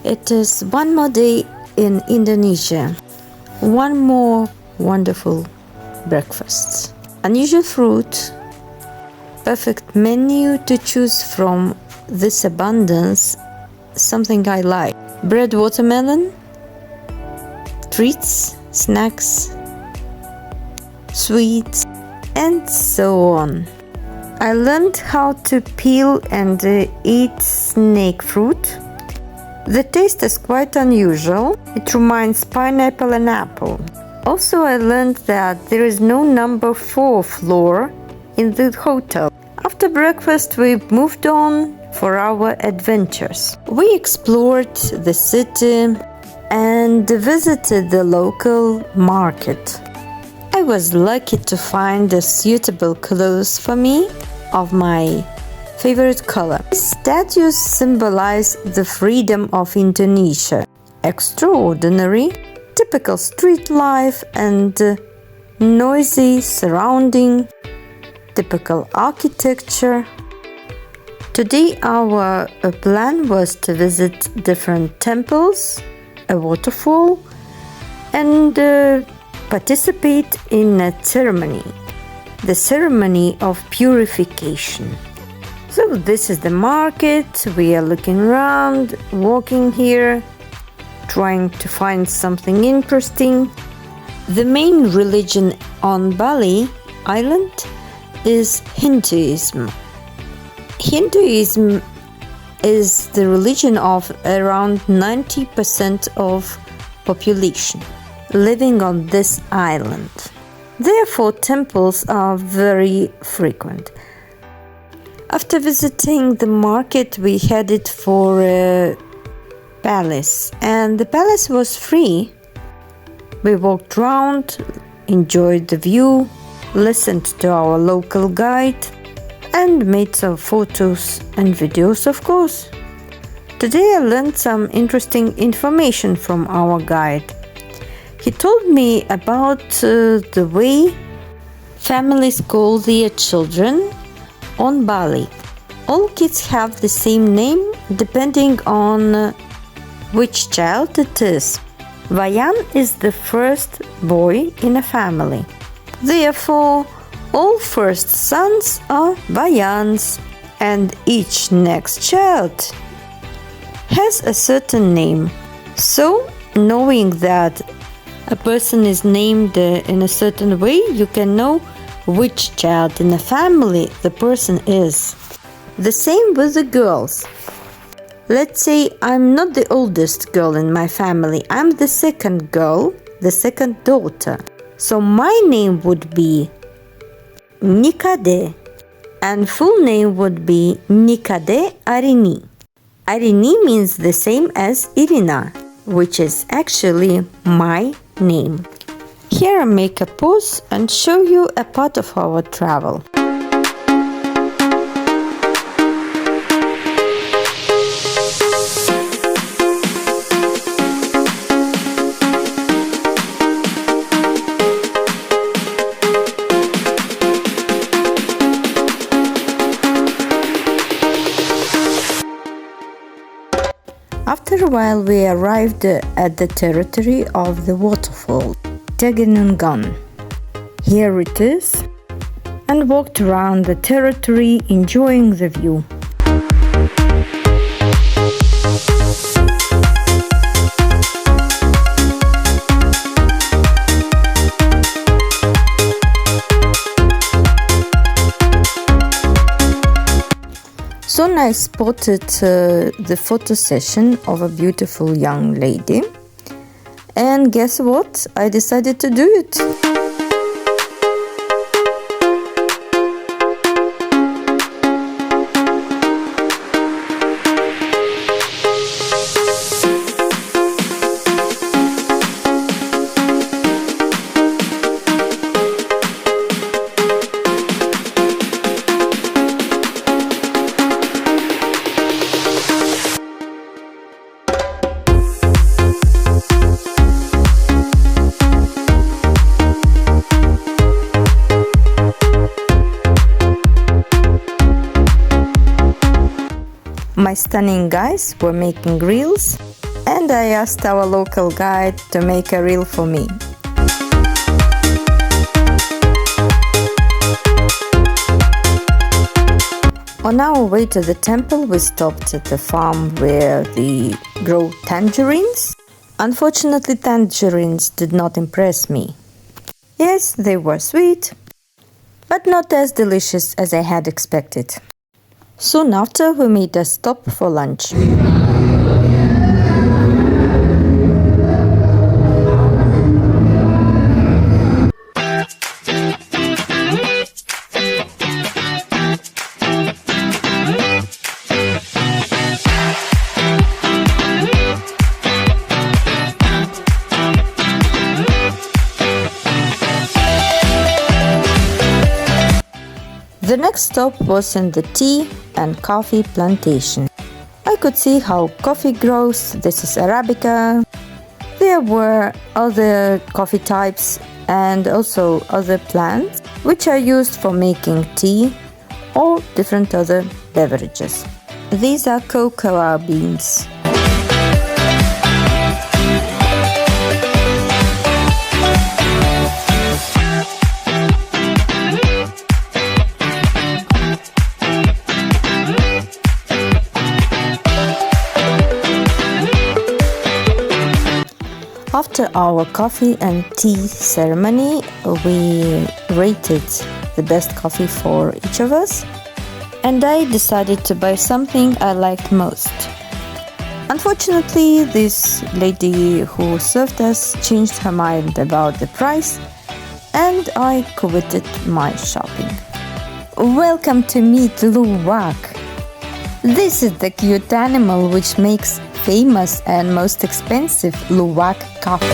It is one more day in Indonesia. One more wonderful breakfast. Unusual fruit. Perfect menu to choose from this abundance. Something I like. Bread, watermelon, treats, snacks, sweets, and so on. I learned how to peel and eat snake fruit. The taste is quite unusual. It reminds pineapple and apple. Also, I learned that there is no number 4 floor in the hotel. After breakfast, we moved on for our adventures. We explored the city and visited the local market. I was lucky to find a suitable clothes for me of my favorite color. These statues symbolize the freedom of Indonesia. Extraordinary, typical street life and noisy surrounding, typical architecture. Today our plan was to visit different temples, a waterfall, and participate in a ceremony, the ceremony of purification. So this is the market. We are looking around, walking here, trying to find something interesting. The main religion on Bali Island is Hinduism. Hinduism is the religion of around 90% of population living on this island. Therefore, temples are very frequent. After visiting the market, we headed for a palace, and the palace was free. We walked around, enjoyed the view, listened to our local guide, and made some photos and videos, of course. Today I learned some interesting information from our guide. He told me about the way families call their children on Bali. All kids have the same name depending on which child it is. Vayan is the first boy in a family. Therefore, all first sons are Vayans, and each next child has a certain name. So, knowing that a person is named in a certain way, you can know which child in the family the person is. The same with the girls. Let's say I'm not the oldest girl in my family. I'm the second girl, the second daughter. So my name would be Nikade, and full name would be Nikade Arini. Arini means the same as Irina, which is actually my name. Here I make a pause and show you a part of our travel. After a while we arrived at the territory of the waterfall, Tegenungan. Here it is, and walked around the territory enjoying the view. Soon I spotted the photo session of a beautiful young lady, and guess what? I decided to do it. My stunning guys were making reels and I asked our local guide to make a reel for me. On our way to the temple, we stopped at the farm where they grow tangerines. Unfortunately, tangerines did not impress me. Yes, they were sweet, but not as delicious as I had expected. Soon after, we made a stop for lunch. The next stop was in the tea and coffee plantation. I could see how coffee grows. This is Arabica. There were other coffee types and also other plants which are used for making tea or different other beverages. These are cocoa beans. After our coffee and tea ceremony, we rated the best coffee for each of us, and I decided to buy something I liked most. Unfortunately, this lady who served us changed her mind about the price, and I quitted my shopping. Welcome to meet luwak. This is the cute animal which makes famous and most expensive luwak coffee.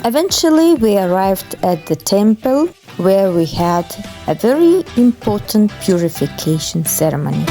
Eventually, we arrived at the temple where we had a very important purification ceremony.